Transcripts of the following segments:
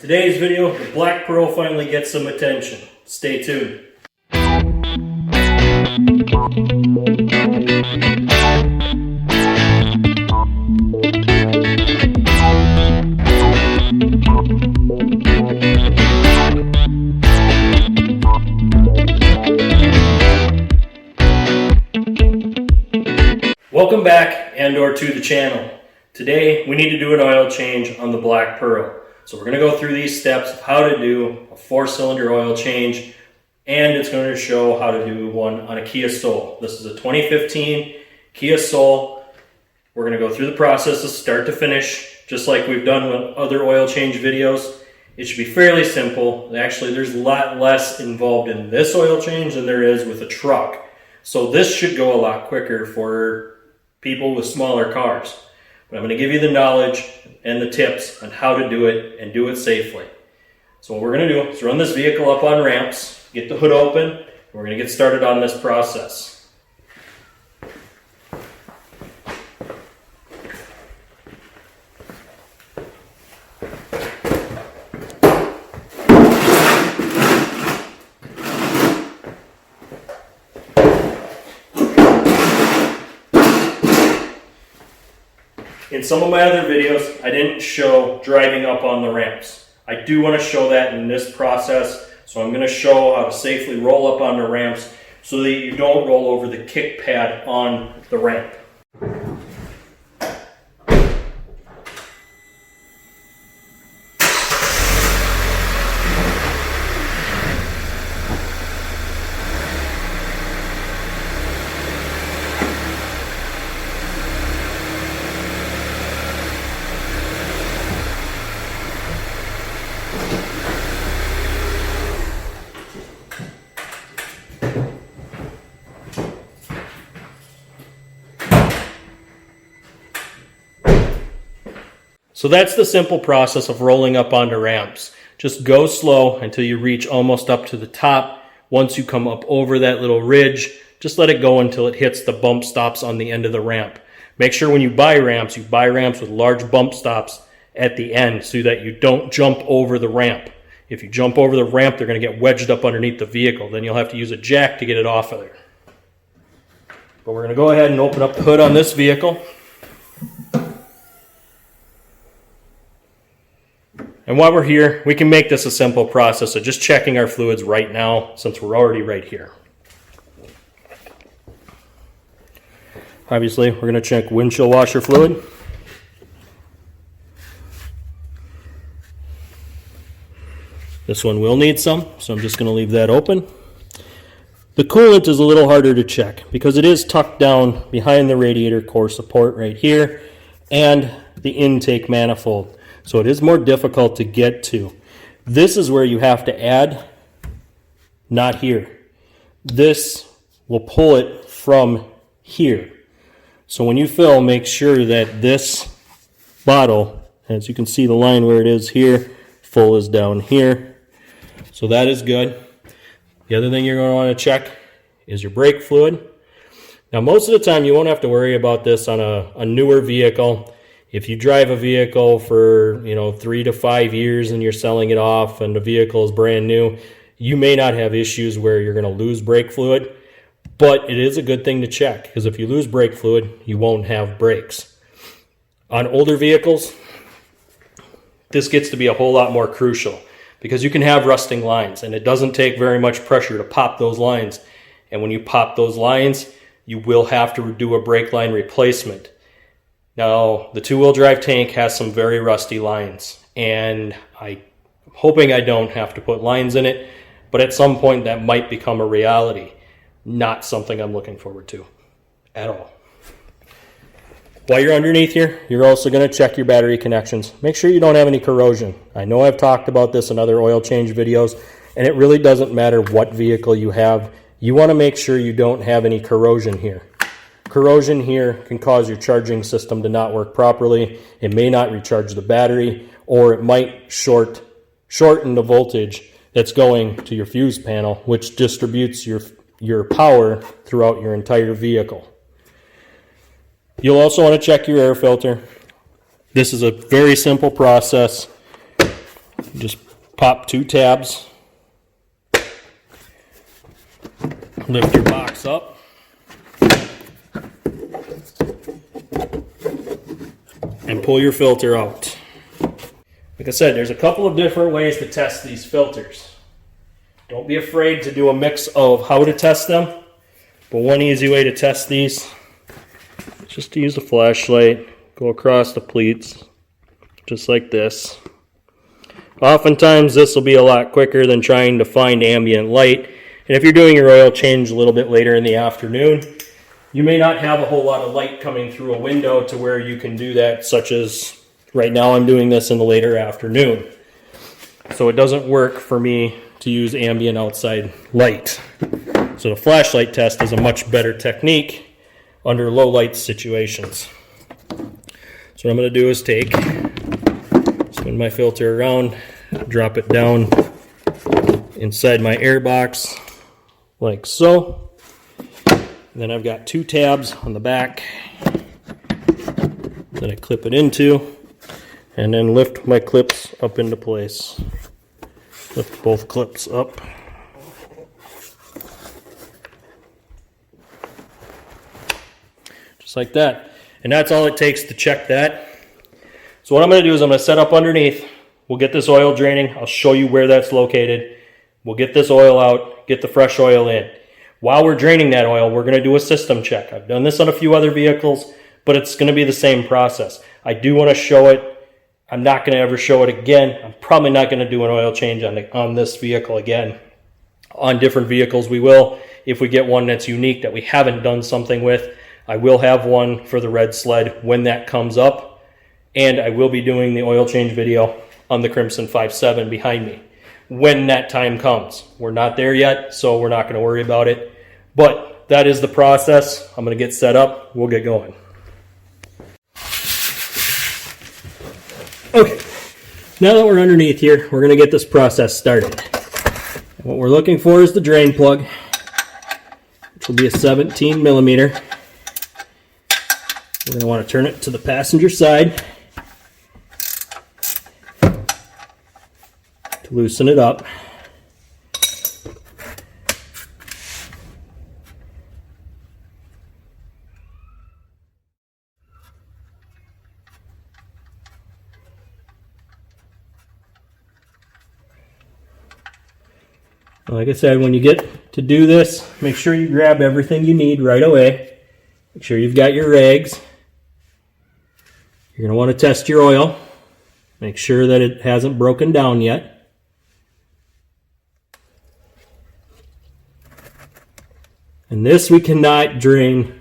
Today's video, the black pearl finally gets some attention. Stay tuned. Welcome back and/or to the channel. Today we need to do an oil change on the black pearl. So we're going to go through these steps of how to do a 4-cylinder oil change, and it's going to show how to do one on a Kia Soul. This is a 2015 Kia Soul. We're going to go through the process of start to finish, just like we've done with other oil change videos. It should be fairly simple. Actually, there's a lot less involved in this oil change than there is with a truck. So this should go a lot quicker for people with smaller cars. But I'm going to give you the knowledge and the tips on how to do it and do it safely. So what we're going to do is run this vehicle up on ramps, get the hood open, and we're going to get started on this process. In some of my other videos, I didn't show driving up on the ramps. I do want to show that in this process, so I'm going to show how to safely roll up on the ramps so that you don't roll over the kick pad on the ramp. So that's the simple process of rolling up onto ramps. Just go slow until you reach almost up to the top. Once you come up over that little ridge, just let it go until it hits the bump stops on the end of the ramp. Make sure when you buy ramps with large bump stops at the end so that you don't jump over the ramp. If you jump over the ramp, they're going to get wedged up underneath the vehicle. Then you'll have to use a jack to get it off of there. But we're going to go ahead and open up the hood on this vehicle. And while we're here, we can make this a simple process of just checking our fluids right now since we're already right here. Obviously, we're going to check windshield washer fluid. This one will need some, so I'm just going to leave that open. The coolant is a little harder to check because it is tucked down behind the radiator core support right here and the intake manifold. So it is more difficult to get to. This is where you have to add, not here. This will pull it from here. So when you fill, make sure that this bottle, as you can see the line where it is here, full is down here. So that is good. The other thing you're going to want to check is your brake fluid. Now most of the time you won't have to worry about this on a newer vehicle. If you drive a vehicle for 3 to 5 years and you're selling it off and the vehicle is brand new, you may not have issues where you're going to lose brake fluid, but it is a good thing to check because if you lose brake fluid, you won't have brakes. On older vehicles, this gets to be a whole lot more crucial because you can have rusting lines and it doesn't take very much pressure to pop those lines. And when you pop those lines, you will have to do a brake line replacement. Now, the 2-wheel drive tank has some very rusty lines, and I'm hoping I don't have to put lines in it, but at some point that might become a reality. Not something I'm looking forward to at all. While you're underneath here, you're also going to check your battery connections. Make sure you don't have any corrosion. I know I've talked about this in other oil change videos, and it really doesn't matter what vehicle you have. You want to make sure you don't have any corrosion here. Corrosion here can cause your charging system to not work properly. It may not recharge the battery, or it might shorten the voltage that's going to your fuse panel, which distributes your power throughout your entire vehicle. You'll also want to check your air filter. This is a very simple process. Just pop 2 tabs, lift your box up, and pull your filter out. Like I said, there's a couple of different ways to test these filters. Don't be afraid to do a mix of how to test them, but one easy way to test these is just to use a flashlight, go across the pleats, just like this. Oftentimes this will be a lot quicker than trying to find ambient light, and if you're doing your oil change a little bit later in the afternoon, you may not have a whole lot of light coming through a window to where you can do that, such as right now I'm doing this in the later afternoon. So it doesn't work for me to use ambient outside light. So the flashlight test is a much better technique under low light situations. So what I'm going to do is spin my filter around, drop it down inside my air box like so. Then I've got 2 tabs on the back that I clip it into, and then lift my clips up into place. Lift both clips up. Just like that. And that's all it takes to check that. So what I'm going to do is I'm going to set up underneath. We'll get this oil draining. I'll show you where that's located. We'll get this oil out, get the fresh oil in. While we're draining that oil, we're going to do a system check. I've done this on a few other vehicles, but it's going to be the same process. I do want to show it. I'm not going to ever show it again. I'm probably not going to do an oil change on this vehicle again. On different vehicles we will. If we get one that's unique that we haven't done something with, I will have one for the red sled when that comes up. And I will be doing the oil change video on the Crimson 5.7 behind me when that time comes. We're not there yet, so we're not going to worry about it. But that is the process. I'm going to get set up. We'll get going. Okay, now that we're underneath here, we're going to get this process started. And what we're looking for is the drain plug, which will be a 17 millimeter. We're going to want to turn it to the passenger side to loosen it up. Like I said, when you get to do this, make sure you grab everything you need right away. Make sure you've got your rags. You're going to want to test your oil. Make sure that it hasn't broken down yet. And this we cannot drain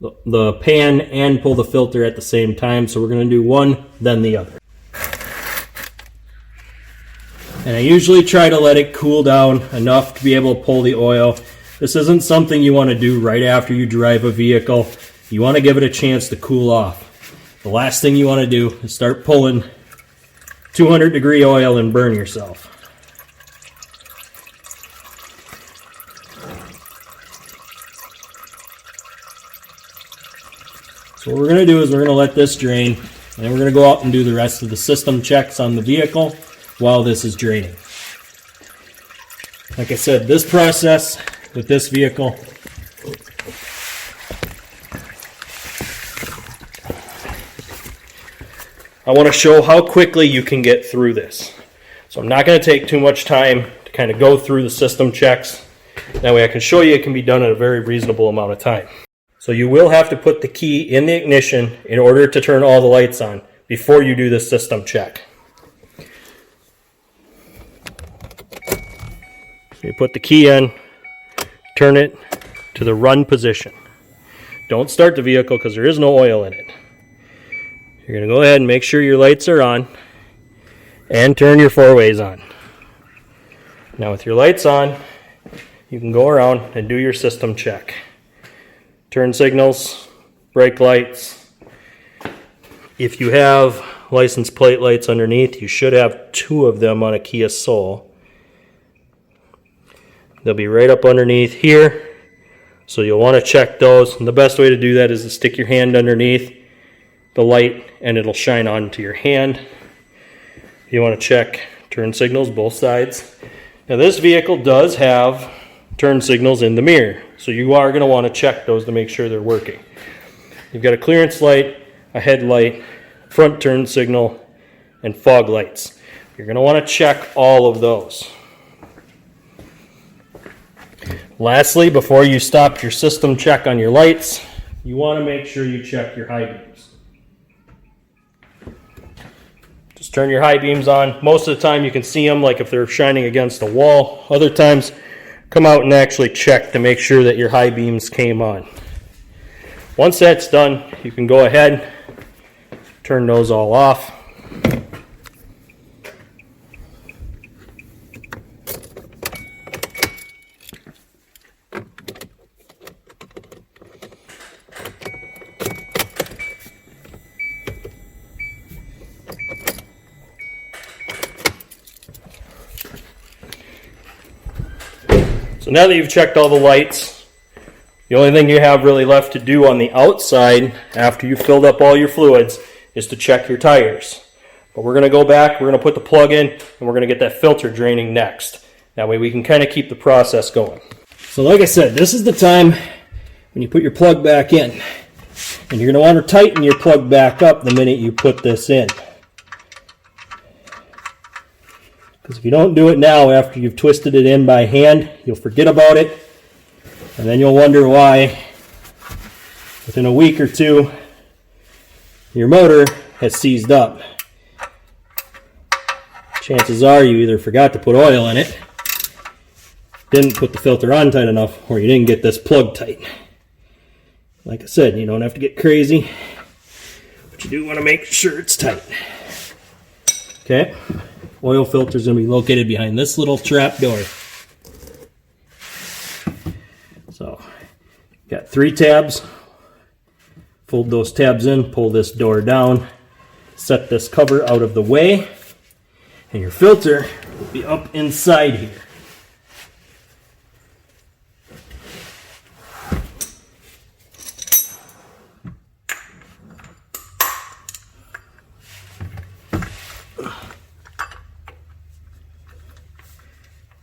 the pan and pull the filter at the same time, so we're going to do one, then the other. And I usually try to let it cool down enough to be able to pull the oil. This isn't something you want to do right after you drive a vehicle. You want to give it a chance to cool off. The last thing you want to do is start pulling 200-degree oil and burn yourself. So what we're going to do is we're going to let this drain, and then we're going to go out and do the rest of the system checks on the vehicle while this is draining. Like I said, this process with this vehicle I want to show how quickly you can get through this. So I'm not going to take too much time to kind of go through the system checks. That way I can show you it can be done in a very reasonable amount of time. So you will have to put the key in the ignition in order to turn all the lights on before you do the system check. You put the key in, turn it to the run position. Don't start the vehicle because there is no oil in it. You're going to go ahead and make sure your lights are on and turn your four-ways on. Now with your lights on, you can go around and do your system check. Turn signals, brake lights. If you have license plate lights underneath, you should have 2 of them on a Kia Soul. They'll be right up underneath here, so you'll want to check those. And the best way to do that is to stick your hand underneath the light and it'll shine onto your hand. You want to check Turn signals both sides. Now this vehicle does have turn signals in the mirror, so you are going to want to check those to make sure they're working. You've got a clearance light, a headlight, front turn signal, and fog lights. You're going to want to check all of those. Lastly, before you stop your system check on your lights, you want to make sure you check your high beams. Just turn your high beams on. Most of the time you can see them like if they're shining against a wall. Other times, come out and actually check to make sure that your high beams came on. Once that's done, you can go ahead, turn those all off. So now that you've checked all the lights, the only thing you have really left to do on the outside after you've filled up all your fluids is to check your tires. But we're going to go back, we're going to put the plug in, and we're going to get that filter draining next. That way we can kind of keep the process going. So like I said, this is the time when you put your plug back in. And you're going to want to tighten your plug back up the minute you put this in. Because if you don't do it now after you've twisted it in by hand, you'll forget about it. And then you'll wonder why within a week or two your motor has seized up. Chances are you either forgot to put oil in it, didn't put the filter on tight enough, or you didn't get this plug tight. Like I said, you don't have to get crazy, but you do want to make sure it's tight. Okay. Oil filter is going to be located behind this little trap door. So, got 3 tabs. Fold those tabs in, pull this door down, set this cover out of the way, and your filter will be up inside here.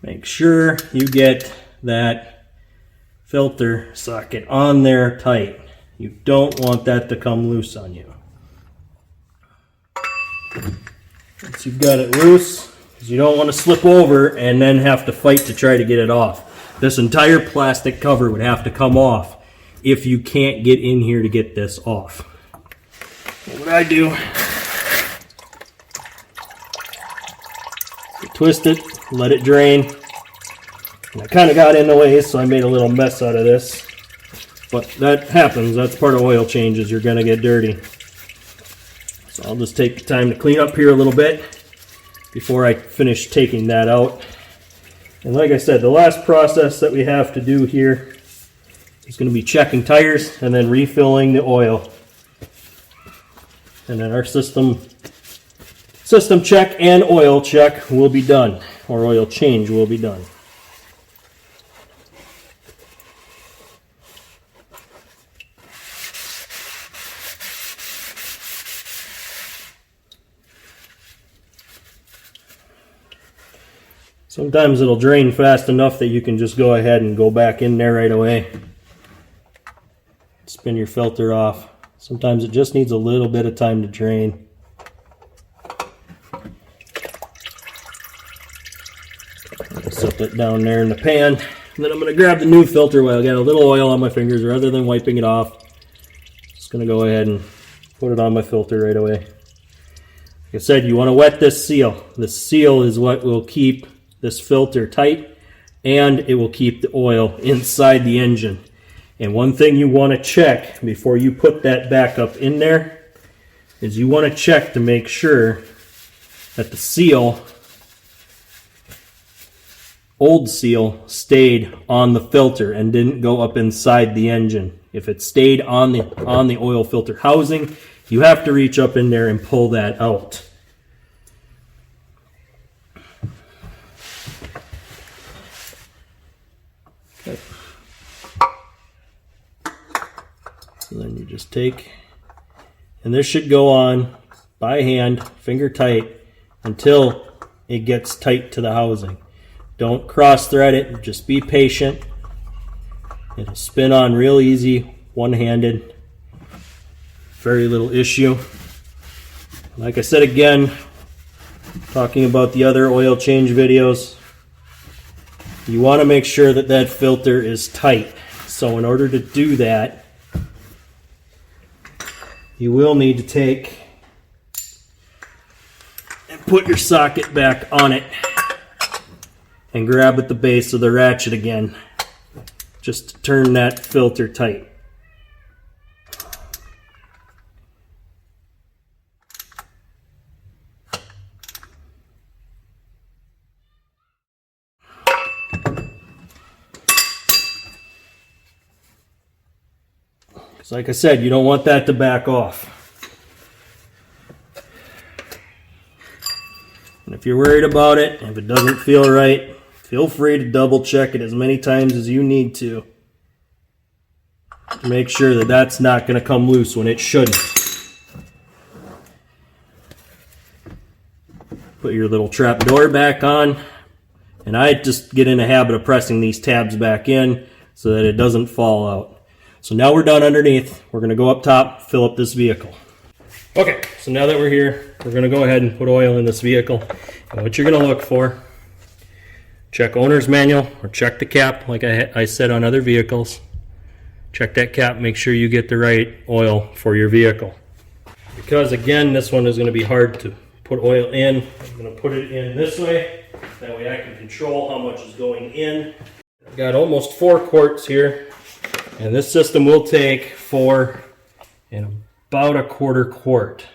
Make sure you get that filter socket on there tight. You don't want that to come loose on you. Once you've got it loose, you don't want to slip over and then have to fight to try to get it off. This entire plastic cover would have to come off if you can't get in here to get this off. What I do, twist it, let it drain. And I kind of got in the way, so I made a little mess out of this. But that happens. That's part of oil changes. You're going to get dirty. So I'll just take the time to clean up here a little bit before I finish taking that out. And like I said, the last process that we have to do here is going to be checking tires and then refilling the oil. And then our system check and oil check will be done, or oil change will be done. Sometimes it'll drain fast enough that you can just go ahead and go back in there right away. Spin your filter off. Sometimes it just needs a little bit of time to drain. Set it down there in the pan. And then I'm going to grab the new filter while I got a little oil on my fingers rather than wiping it off. Just going to go ahead and put it on my filter right away. Like I said, you want to wet this seal. This seal is what will keep this filter tight, and it will keep the oil inside the engine. And one thing you want to check before you put that back up in there is you want to check to make sure that the seal, old seal, stayed on the filter and didn't go up inside the engine. If it stayed on the oil filter housing, you have to reach up in there and pull that out. Okay. So then you just take, and this should go on by hand, finger tight, until it gets tight to the housing. Don't cross thread it, just be patient. It'll spin on real easy, one-handed, very little issue. Like I said again, talking about the other oil change videos, you want to make sure that that filter is tight. So in order to do that, you will need to take and put your socket back on it and grab at the base of the ratchet again, just to turn that filter tight. Like I said, you don't want that to back off. And if you're worried about it, if it doesn't feel right, feel free to double check it as many times as you need to make sure that that's not going to come loose when it shouldn't. Put your little trap door back on, and I just get in a habit of pressing these tabs back in so that it doesn't fall out. So now we're done underneath. We're going to go up top, fill up this vehicle. Okay, so now that we're here, we're going to go ahead and put oil in this vehicle. And what you're going to look for, check owner's manual or check the cap like I said on other vehicles. Check that cap, make sure you get the right oil for your vehicle. Because again, this one is going to be hard to put oil in. I'm going to put it in this way. That way I can control how much is going in. I've got almost 4 quarts here. And this system will take 4 and about a quarter quart.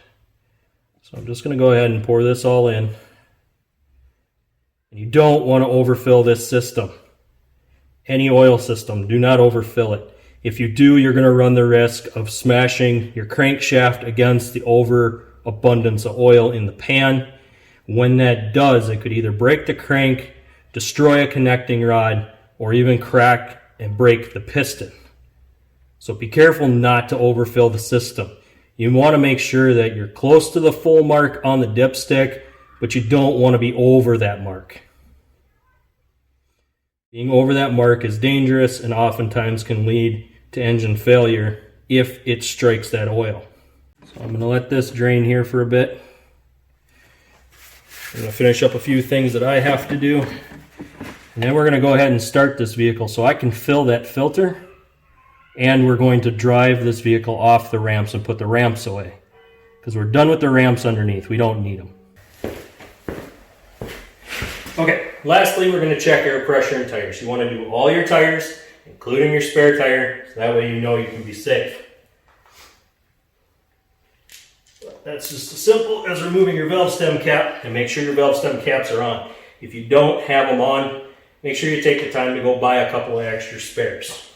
So I'm just going to go ahead and pour this all in. And you don't want to overfill this system. Any oil system, do not overfill it. If you do, you're going to run the risk of smashing your crankshaft against the overabundance of oil in the pan. When that does, it could either break the crank, destroy a connecting rod, or even crack and break the piston. So be careful not to overfill the system. You want to make sure that you're close to the full mark on the dipstick, but you don't want to be over that mark. Being over that mark is dangerous and oftentimes can lead to engine failure if it strikes that oil. So I'm going to let this drain here for a bit. I'm going to finish up a few things that I have to do. And then we're going to go ahead and start this vehicle so I can fill that filter. And we're going to drive this vehicle off the ramps and put the ramps away. Because we're done with the ramps underneath. We don't need them. Okay, lastly we're going to check air pressure and tires. You want to do all your tires, including your spare tire, so that way you know you can be safe. That's just as simple as removing your valve stem cap and make sure your valve stem caps are on. If you don't have them on, make sure you take the time to go buy a couple of extra spares.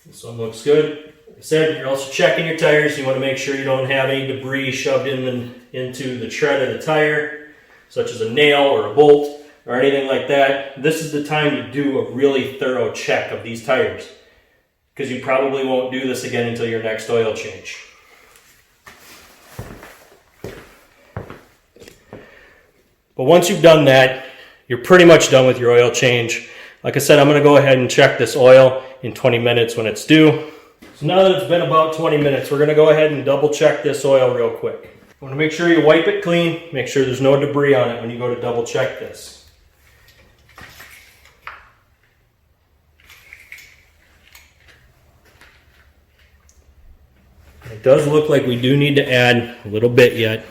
This one looks good. Like I said, you're also checking your tires. You want to make sure you don't have any debris shoved into the tread of the tire, such as a nail or a bolt or anything like that. This is the time to do a really thorough check of these tires, because you probably won't do this again until your next oil change. But once you've done that, you're pretty much done with your oil change. Like I said, I'm going to go ahead and check this oil in 20 minutes when it's due. So now that it's been about 20 minutes, we're going to go ahead and double check this oil real quick. You want to make sure you wipe it clean, make sure there's no debris on it when you go to double check this. It does look like we do need to add a little bit yet.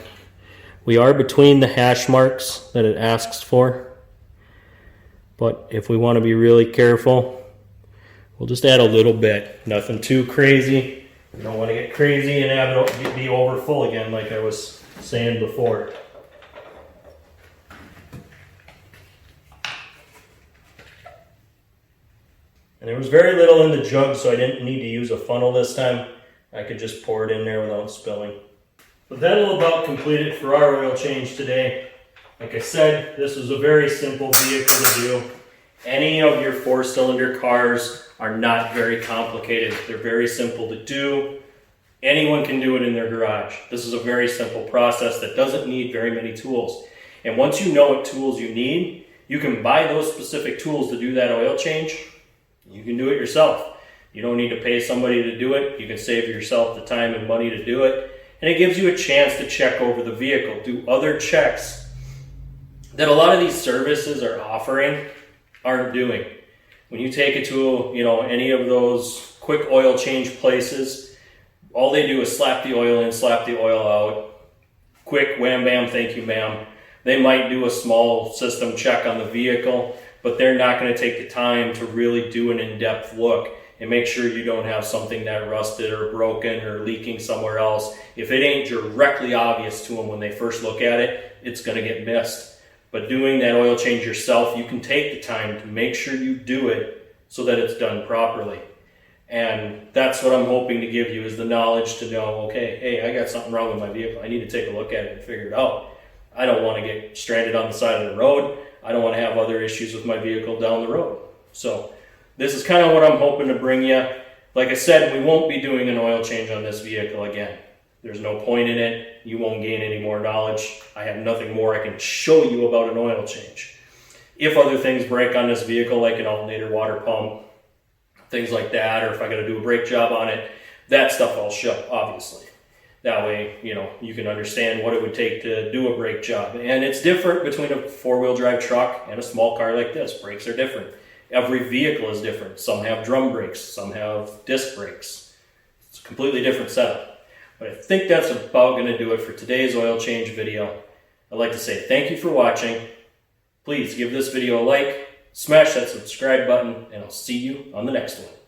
We are between the hash marks that it asks for. But if we want to be really careful, we'll just add a little bit. Nothing too crazy. We don't want to get crazy and have it be over full again like I was saying before. And there was very little in the jug, so I didn't need to use a funnel this time. I could just pour it in there without spilling. But that'll about complete it for our oil change today. Like I said, this was a very simple vehicle to do. Any of your 4-cylinder cars are not very complicated. They're very simple to do. Anyone can do it in their garage. This is a very simple process that doesn't need very many tools. And once you know what tools you need, you can buy those specific tools to do that oil change. You can do it yourself. You don't need to pay somebody to do it. You can save yourself the time and money to do it. And it gives you a chance to check over the vehicle, do other checks that a lot of these services are offering aren't doing. When you take it to, any of those quick oil change places, all they do is slap the oil in, slap the oil out. Quick, wham, bam, thank you, ma'am. They might do a small system check on the vehicle, but they're not going to take the time to really do an in-depth look and make sure you don't have something that rusted or broken or leaking somewhere else. If it ain't directly obvious to them when they first look at it, it's going to get missed. But doing that oil change yourself, you can take the time to make sure you do it so that it's done properly. And that's what I'm hoping to give you, is the knowledge to know, okay, hey, I got something wrong with my vehicle. I need to take a look at it and figure it out. I don't want to get stranded on the side of the road. I don't want to have other issues with my vehicle down the road. So this is kind of what I'm hoping to bring you. Like I said, we won't be doing an oil change on this vehicle again. There's no point in it. You won't gain any more knowledge. I have nothing more I can show you about an oil change. If other things break on this vehicle, like an alternator, water pump, things like that, or if I got to do a brake job on it, that stuff I'll show, obviously. That way, you can understand what it would take to do a brake job. And it's different between a 4-wheel drive truck and a small car like this. Brakes are different. Every vehicle is different. Some have drum brakes, some have disc brakes. It's a completely different setup. But I think that's about going to do it for today's oil change video. I'd like to say thank you for watching. Please give this video a like, smash that subscribe button, and I'll see you on the next one.